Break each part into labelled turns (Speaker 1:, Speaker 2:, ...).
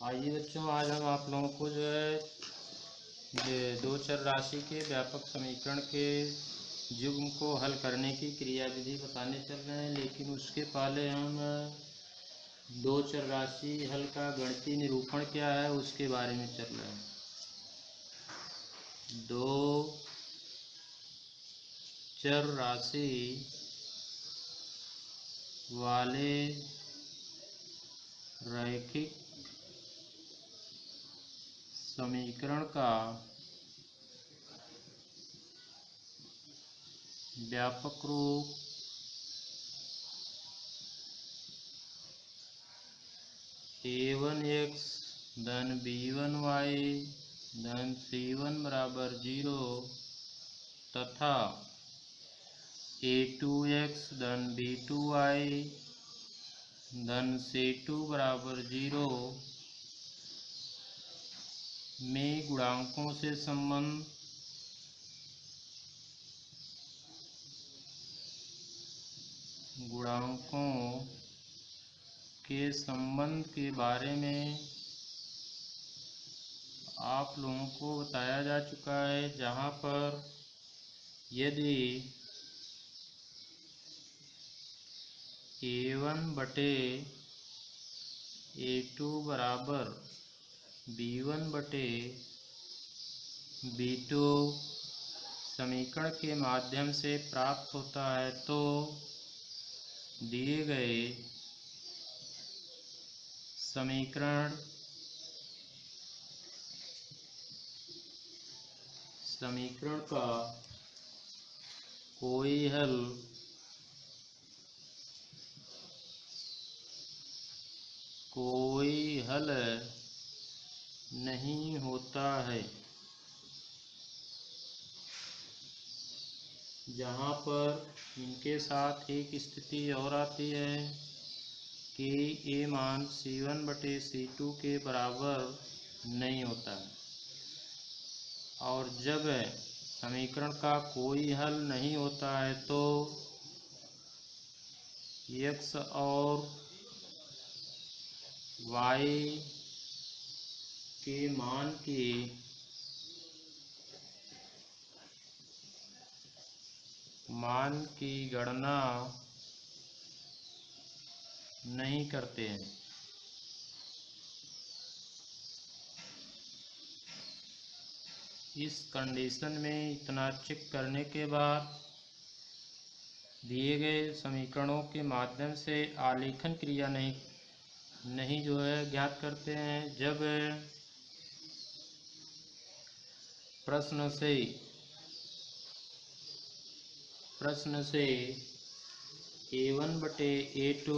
Speaker 1: आइए बच्चों, आज हम आप लोगों को जो है ये दो चर राशि के व्यापक समीकरण के युग्म को हल करने की क्रियाविधि बताने चल रहे हैं। लेकिन उसके पहले हम दो चर राशि हल का गणितीय निरूपण क्या है उसके बारे में चल रहे हैं। दो चर राशि वाले रैखिक समीकरण का व्यापक रूप a1x धन b1y धन c1 बराबर 0 तथा a2x धन b2y धन c2 बराबर 0 में गुणांकों से संबंध के संबंध के बारे में आप लोगों को बताया जा चुका है, जहाँ पर यदि a1 बटे a2 बराबर b1 बटे b2 समीकरण के माध्यम से प्राप्त होता है तो दिए गए समीकरण का कोई हल नहीं होता है। जहाँ पर इनके साथ एक स्थिति और आती है कि a मान c1 बटे c2 के बराबर नहीं होता है, और जब समीकरण का कोई हल नहीं होता है तो x और y के मान की गणना नहीं करते हैं। इस कंडीशन में इतना चेक करने के बाद दिए गए समीकरणों के माध्यम से आलेखन क्रिया नहीं जो है ज्ञात करते हैं। जब प्रश्न से a1 बटे a2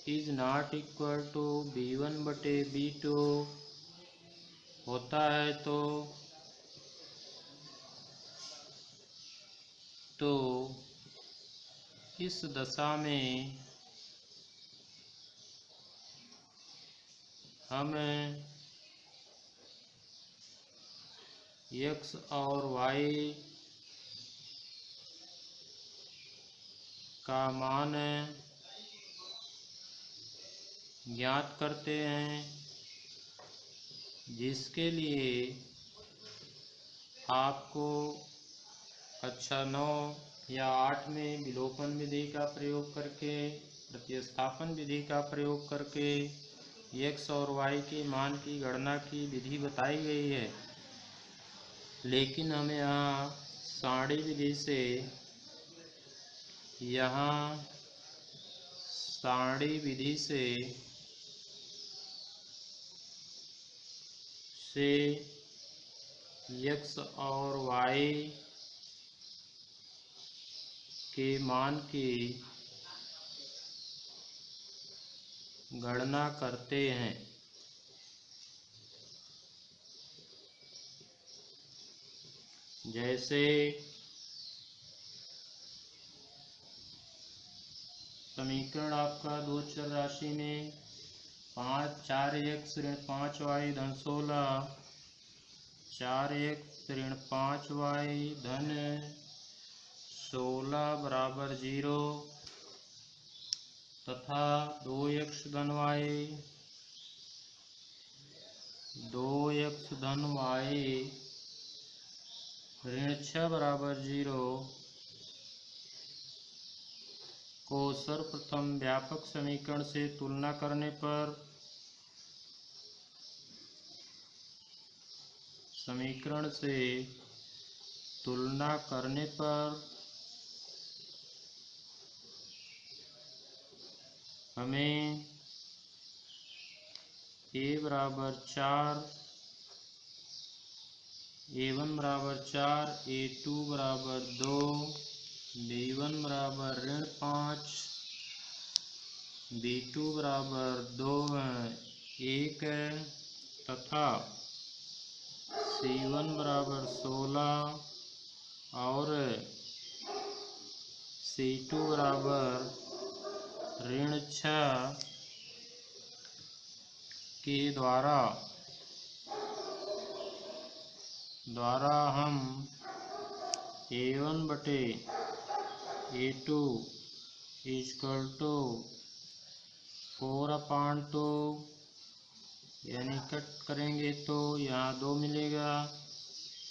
Speaker 1: is not equal to b1 बटे b2 होता है तो इस दशा में हम x और y का मान ज्ञात करते हैं, जिसके लिए आपको कक्षा 9 या 8 में विलोपन विधि का प्रयोग करके, प्रतिस्थापन विधि का प्रयोग करके x और y के मान की गणना की विधि बताई गई है। लेकिन हम यहाँ सारणी विधि से x और y के मान की गणना करते हैं। जैसे समीकरण आपका दो चर राशि में 4x ऋण 5y धन 16, 4x ऋण 5y धन 16 बराबर 0 तथा 2x धन y 2x धन y ऋण 6 बराबर 0 को सर्वप्रथम व्यापक समीकरण से तुलना करने पर हमें a1 बराबर 4 a2 बराबर 2 b1 बराबर ऋण 5 b2 बराबर 2 1 तथा c1 बराबर 16 और c2 बराबर ऋण 6 के द्वारा हम a1 बटे a2 इक्वल टू 4/2 यानी कट करेंगे तो यहाँ 2 मिलेगा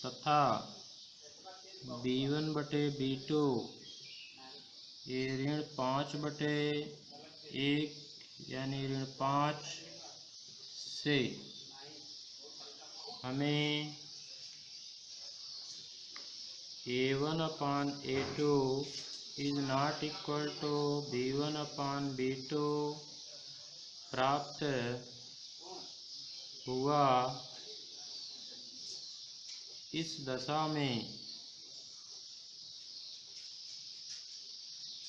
Speaker 1: तथा b1 बटे b2 ये ऋण 5 बटे 1 यानी ऋण 5 से हमें a1/a2 is not equal to b1/b2 प्राप्त हुआ। इस दशा में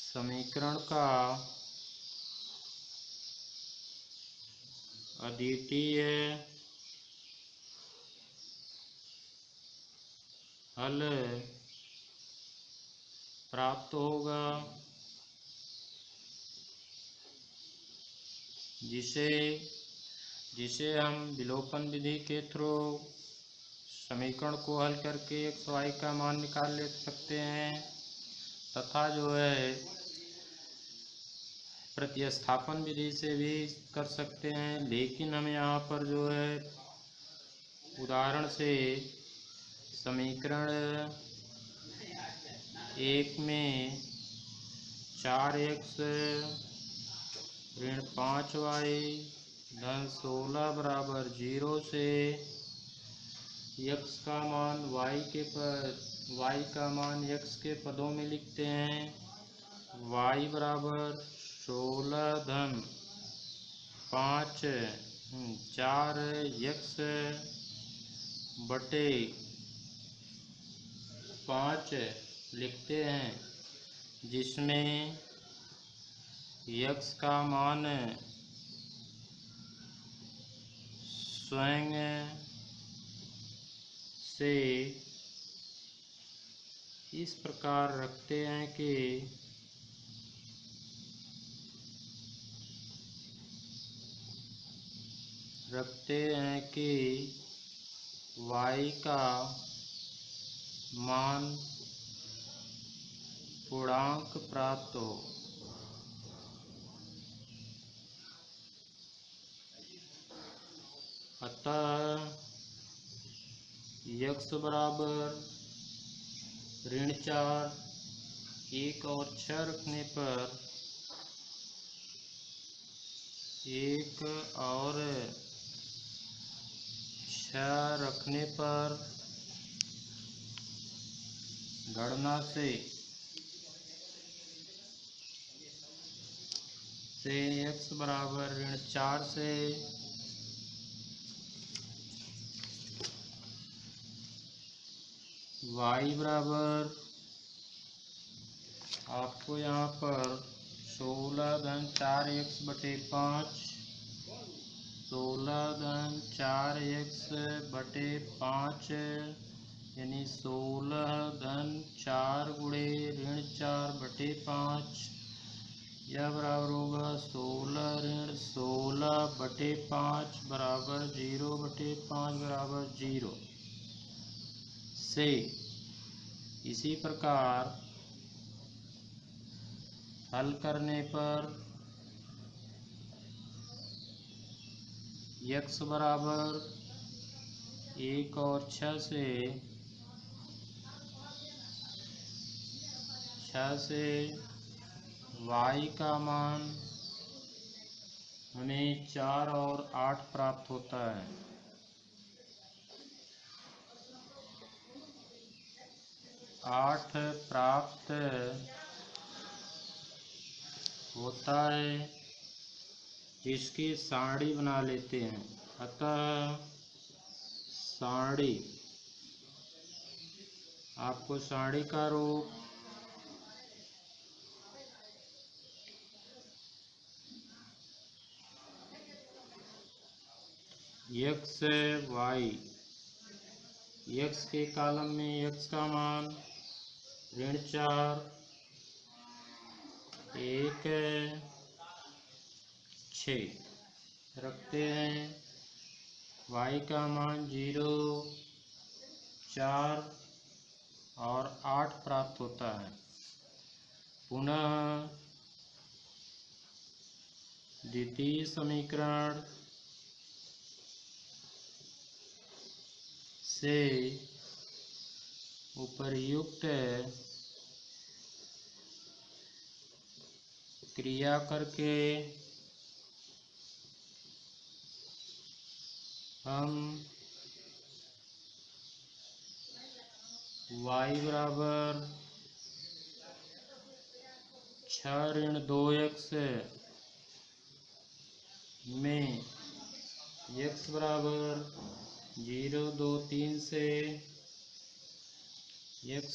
Speaker 1: समीकरण का अद्वितीय हल प्राप्त होगा जिसे हम विलोपन विधि के थ्रू समीकरण को हल करके x y का मान निकाल ले सकते हैं तथा जो है प्रतिस्थापन विधि से भी कर सकते हैं। लेकिन हम यहाँ पर जो है उदाहरण से समीकरण 1 में 4x ऋण 5y धन 16 बराबर 0 से x का मान y का मान x के पदों में लिखते हैं। y बराबर 16 धन 5 4x बटे 5 लिखते हैं जिसमें x का मान स्वयं से इस प्रकार रखते हैं कि y का मान पूर्णांक प्राप्त हो। अतः x बराबर ऋण 4 1 और 6 रखने पर 1 और 6 रखने पर गणना से x बराबर ऋण 4 से y बराबर आपको यहाँ पर 16 धन 4x बटे 5 16 धन 4x बटे 5 यानी 16 धन 4 गुणे ऋण 4 बटे 5 यह बराबर होगा 16 ऋण 16 बटे 5 बराबर 0 बटे 5 बराबर 0 से इसी प्रकार हल करने पर x बराबर 1 और 6 से y का मान हमें 4 और 8 प्राप्त होता है। आठ प्राप्त होता है, इसकी सारणी बना लेते हैं। अतः सारणी, आपको सारणी का रूप x y, x के कॉलम में x का मान -4 1 6 रखते हैं। y का मान 0 4 और 8 प्राप्त होता है। पुनः द्वितीय समीकरण से उपर्युक्त क्रिया करके हम y बराबर 6 - 2x में x बराबर 0 2 3 से x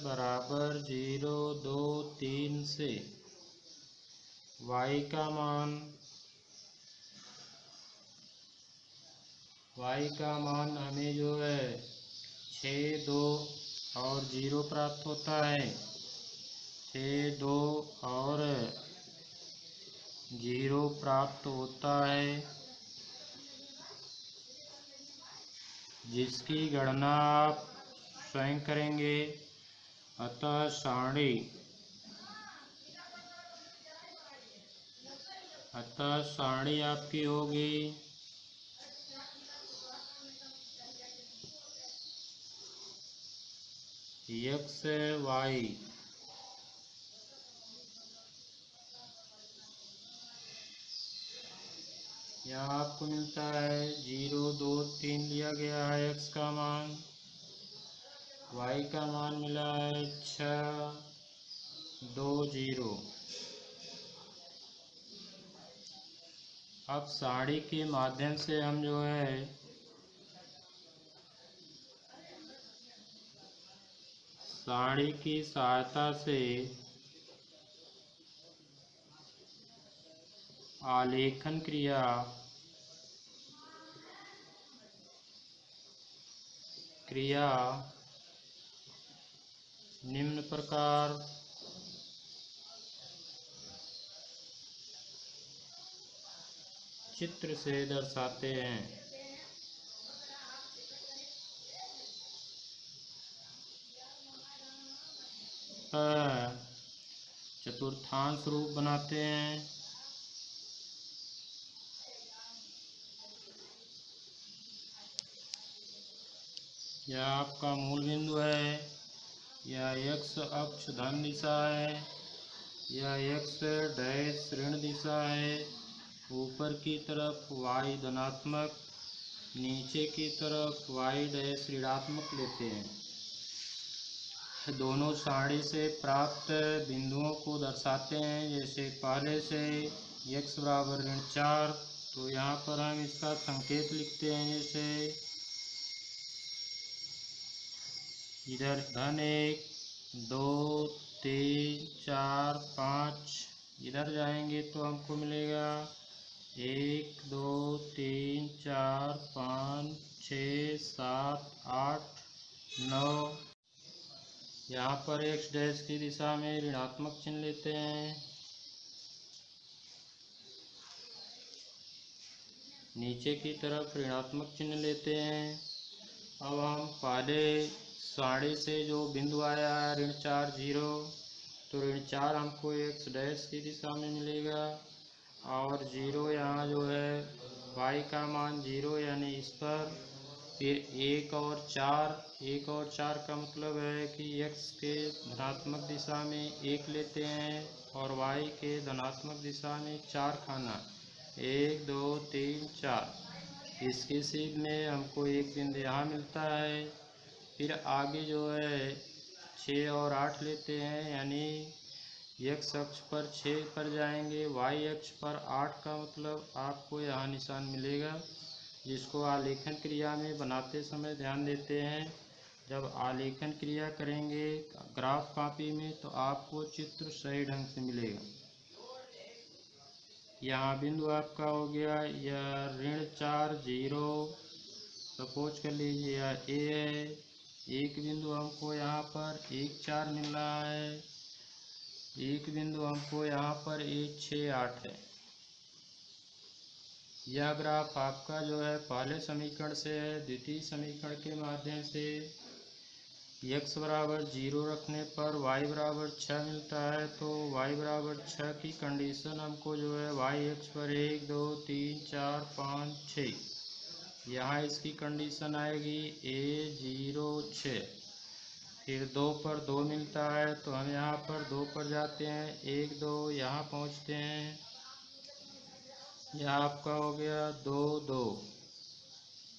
Speaker 1: बराबर 0 2 3 से y का मान हमें जो है 6 2 और 0 प्राप्त होता है। 6 2 और 0 प्राप्त होता है, जिसकी गणना आप स्वयं करेंगे। अतः सारणी आपकी होगी x y यहाँ आपको मिलता है 0 2 3 लिया गया है x का मान, y का मान मिला है 6 2 0। अब सारणी के माध्यम से हम जो है सारणी की सहायता से आलेखन क्रिया निम्न प्रकार चित्र से दर्शाते हैं। चतुर्थांश रूप बनाते हैं। यह आपका मूल बिंदु है, यह x अक्ष धन दिशा है, यह x डैश ऋण दिशा है। ऊपर की तरफ y धनात्मक, नीचे की तरफ y डैश ऋणात्मक लेते हैं। दोनों सारणी से प्राप्त बिंदुओं को दर्शाते हैं। जैसे पहले से x बराबर -4, तो यहाँ पर हम इसका संकेत लिखते हैं। जैसे इधर धन 1 2 3 4 5, इधर जाएंगे तो हमको मिलेगा 1 2 3 4 5 6 7 8 9। यहाँ पर x डैश की दिशा में ऋणात्मक चिन्ह लेते हैं। नीचे की तरफ ऋणात्मक चिन्ह लेते हैं। अब हम पहले सारणी से जो बिंदु आया है -4 0, तो -4 हमको x डैश की दिशा में मिलेगा और 0 यहाँ जो है y का मान 0 यानी इस पर। फिर 1 और 4 का मतलब है कि x के धनात्मक दिशा में 1 लेते हैं और y के धनात्मक दिशा में 4 खाना, 1 2 3 4। इसके सीध में हमको एक बिंदु यहाँ मिलता है। फिर आगे जो है 6 और 8 लेते हैं, यानी x अक्ष पर 6 पर जाएंगे, y अक्ष पर 8 का मतलब आपको यहाँ निशान मिलेगा, जिसको आलेखन क्रिया में बनाते समय ध्यान देते हैं। जब आलेखन क्रिया करेंगे ग्राफ कॉपी में तो आपको चित्र सही ढंग से मिलेगा। यहाँ बिंदु आपका हो गया यह -4 0, सपोज कर लीजिए यह ए है। एक बिंदु हमको यहाँ पर 1 4 मिल रहा है, एक बिंदु हमको यहाँ पर 1 6 8 है। यह ग्राफ आपका जो है पहले समीकरण से है। द्वितीय समीकरण के माध्यम से x बराबर 0 रखने पर y बराबर 6 मिलता है, तो y बराबर 6 की कंडीशन हमको जो है y अक्ष पर 1 2 3 4 5 6, यहाँ इसकी कंडीशन आएगी a 0 6। फिर 2 पर 2 मिलता है तो हम यहाँ पर 2 पर जाते हैं, 1 2 यहाँ पहुँचते हैं, यह आपका हो गया 2 2।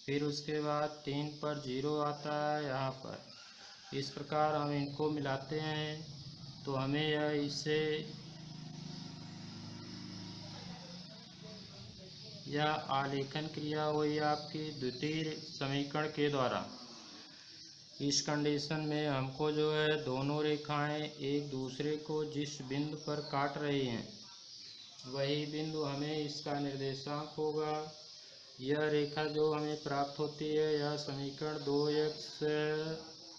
Speaker 1: फिर उसके बाद 3 पर 0 आता है यहाँ पर। इस प्रकार हम इनको मिलाते हैं तो हमें यह इससे यह आलेखन क्रिया हुई आपकी द्वितीय समीकरण के द्वारा। इस कंडीशन में हमको जो है दोनों रेखाएं एक दूसरे को जिस बिंदु पर काट रही हैं वही बिंदु हमें इसका निर्देशांक होगा। यह रेखा जो हमें प्राप्त होती है यह समीकरण 2x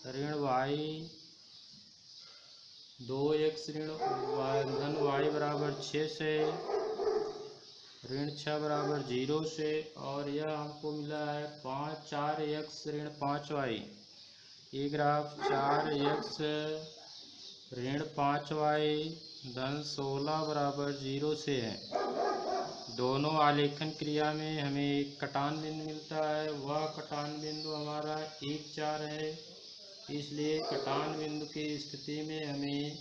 Speaker 1: ऋण धन y बराबर 6 से ऋण 6 बराबर 0 से, और यह हमको मिला है 4x ऋण 5y। ये ग्राफ 4x ऋण 5y धन 16 बराबर 0 से है। दोनों आलेखन क्रिया में हमें एक कटान बिंदु मिलता है, वह कटान बिंदु हमारा 1 4 है। इसलिए कटान बिंदु की स्थिति में हमें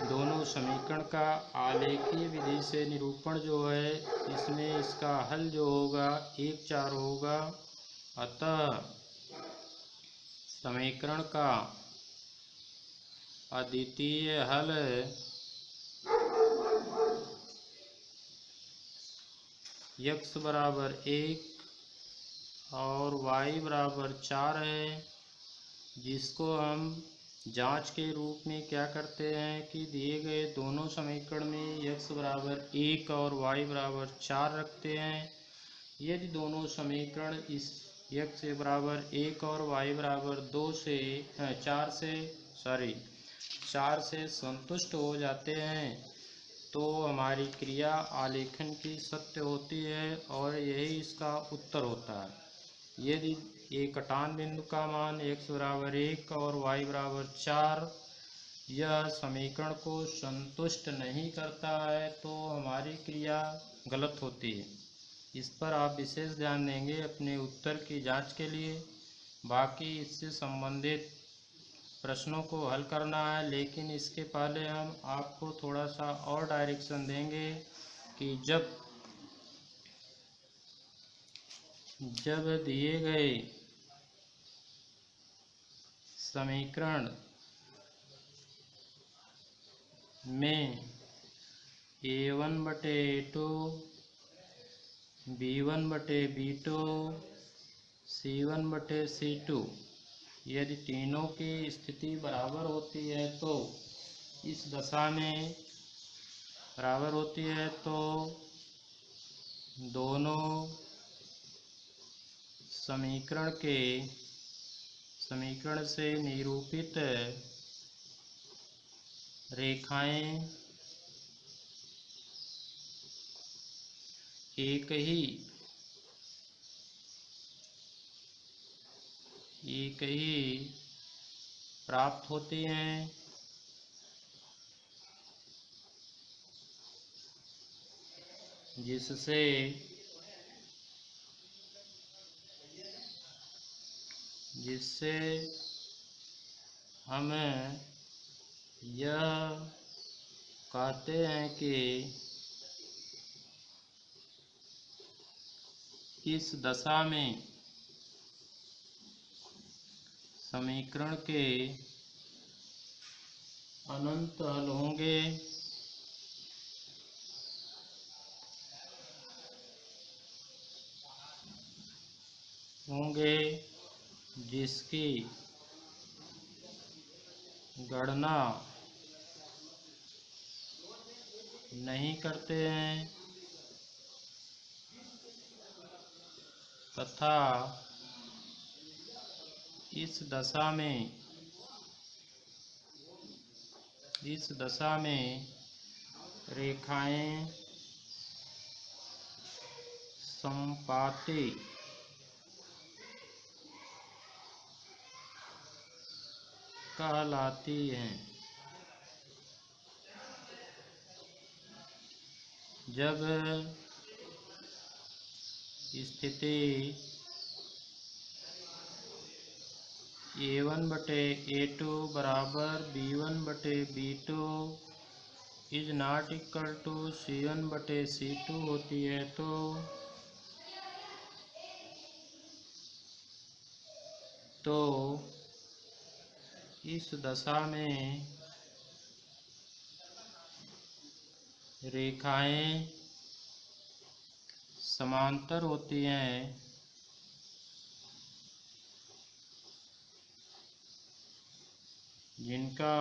Speaker 1: दोनों समीकरण का आलेखीय विधि से निरूपण जो है इसमें इसका हल जो होगा 1 4 होगा। अतः समीकरण का अद्वितीय हल x बराबर 1 और y बराबर 4 है, जिसको हम जांच के रूप में क्या करते हैं कि दिए गए दोनों समीकरण में x बराबर 1 और y बराबर 4 रखते हैं। यदि दोनों समीकरण इस x बराबर 1 और y बराबर 4 से संतुष्ट हो जाते हैं तो हमारी क्रिया आलेखन की सत्य होती है और यही इसका उत्तर होता है। यदि एक कटान बिंदु का मान x बराबर 1 और y बराबर 4 यह समीकरण को संतुष्ट नहीं करता है तो हमारी क्रिया गलत होती है। इस पर आप विशेष ध्यान देंगे अपने उत्तर की जांच के लिए। बाकी इससे संबंधित प्रश्नों को हल करना है, लेकिन इसके पहले हम आपको थोड़ा सा और डायरेक्शन देंगे कि जब दिए गए समीकरण में a1/a2 b1/b2 c1/c2 यदि तीनों की स्थिति बराबर होती है तो इस दशा में बराबर होती है तो दोनों समीकरण से निरूपित रेखाएं एक ही प्राप्त होती हैं, जिससे जिससे हमें यह कहते हैं कि इस दशा में समीकरण के अनंत हल होंगे जिसकी गणना नहीं करते हैं तथा इस दशा में रेखाएं समपाती कहलाती हैं। जब स्थिति A1/A2 बराबर B1/B2 is not equal to C1/C2 होती है तो इस दशा में रेखाएं समांतर होती हैं जिनका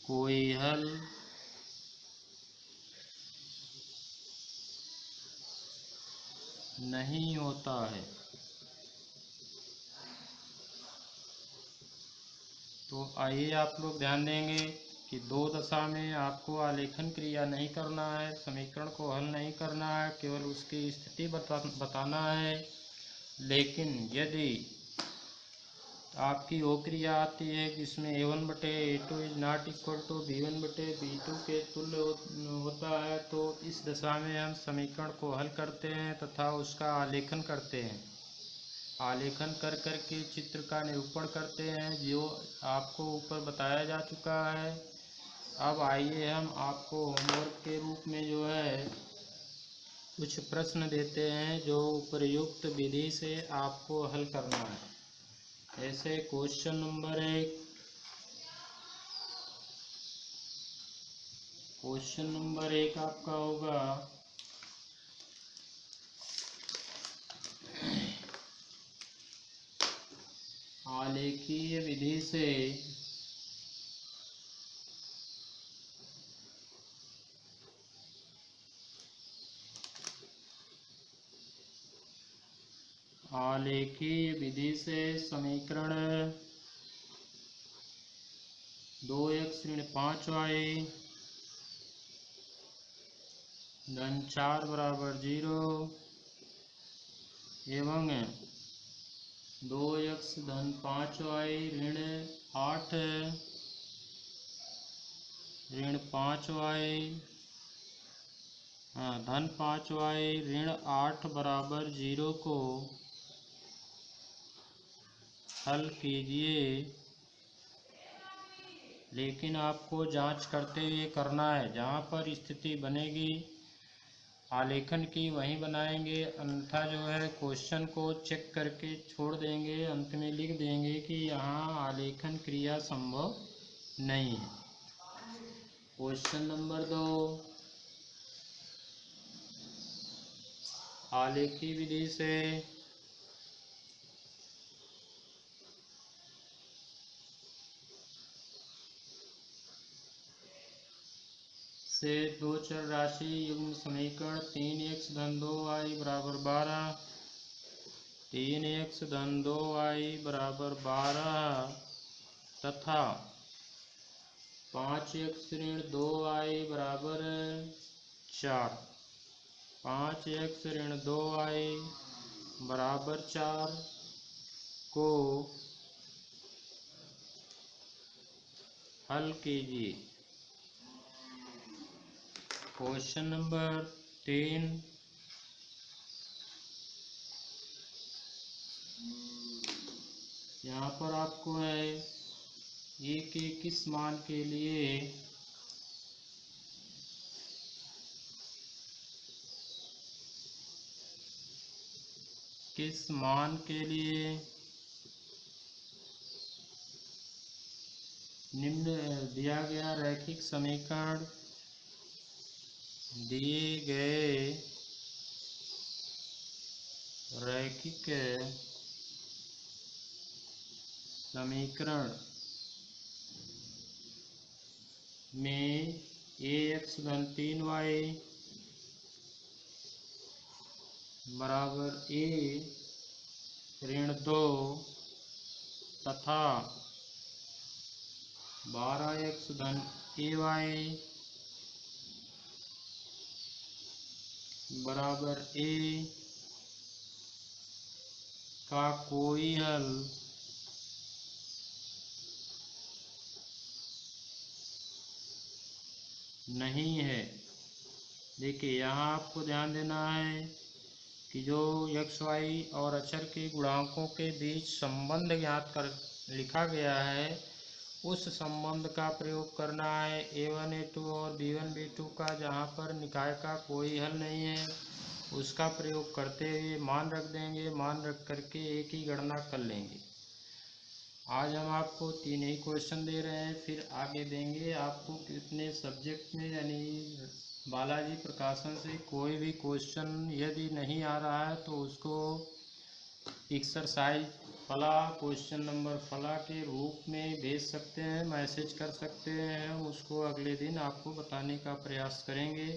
Speaker 1: कोई हल नहीं होता है। तो आइए आप लोग ध्यान देंगे कि दो दशा में आपको आलेखन क्रिया नहीं करना है, समीकरण को हल नहीं करना है, केवल उसकी स्थिति बताना है। लेकिन यदि आपकी वो क्रिया आती है जिसमें A1/A2 is not equal to B1/B2 के तुल्य होता है तो इस दशा में हम समीकरण को हल करते हैं तथा उसका आलेखन करते हैं। आलेखन कर के चित्र का निरूपण करते हैं जो आपको ऊपर बताया जा चुका है। अब आइए हम आपको होमवर्क के रूप में जो है कुछ प्रश्न देते हैं जो उपयुक्त विधि से आपको हल करना है। ऐसे क्वेश्चन नंबर 1 आपका होगा आलेखीय विधि से समीकरण 2x ऋण 5y धन 4 बराबर 0 एवं 2x धन 5y ऋण 8 ऋण 5y धन 5y ऋण 8 बराबर 0 को हल कीजिए। लेकिन आपको जांच करते हुए करना है। जहाँ पर स्थिति बनेगी आलेखन की वहीं बनाएंगे, अन्यथा जो है क्वेश्चन को चेक करके छोड़ देंगे, अंत में लिख देंगे कि यहाँ आलेखन क्रिया संभव नहीं है। क्वेश्चन नंबर 2 आलेखी विधि से दो चर राशि युग्म समीकरण 3x धन 2y बराबर 12 3x धन 2y बराबर 12 तथा 5x ऋण 2y बराबर 4 5x ऋण 2y बराबर 4 को हल कीजिए। क्वेश्चन नंबर 3 यहाँ पर आपको है एक किस मान के लिए निम्न दिया गया रैखिक समीकरण दिए गए रैखिक समीकरण में ax घन 3y बराबर a ऋण 2 तथा 12x घन ay बराबर a का कोई हल नहीं है। देखिए यहाँ आपको ध्यान देना है कि जो x y और अचर के गुणांकों के बीच संबंध ज्ञात कर लिखा गया है उस संबंध का प्रयोग करना है a1 a2 और b1 b2 का, जहाँ पर निकाय का कोई हल नहीं है उसका प्रयोग करते हुए मान रख देंगे, मान रख करके एक ही गणना कर लेंगे। आज हम आपको 3 ही क्वेश्चन दे रहे हैं, फिर आगे देंगे आपको कितने सब्जेक्ट में, यानी बालाजी प्रकाशन से कोई भी क्वेश्चन यदि नहीं आ रहा है तो उसको एक्सरसाइज फला क्वेश्चन नंबर फला के रूप में भेज सकते हैं, मैसेज कर सकते हैं, उसको अगले दिन आपको बताने का प्रयास करेंगे।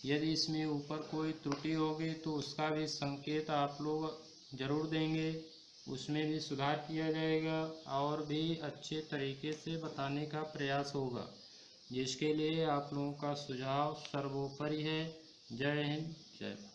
Speaker 1: यदि इसमें ऊपर कोई त्रुटि होगी तो उसका भी संकेत आप लोग ज़रूर देंगे, उसमें भी सुधार किया जाएगा और भी अच्छे तरीके से बताने का प्रयास होगा, जिसके लिए आप लोगों का सुझाव सर्वोपरि है। जय हिंद, जय भारत।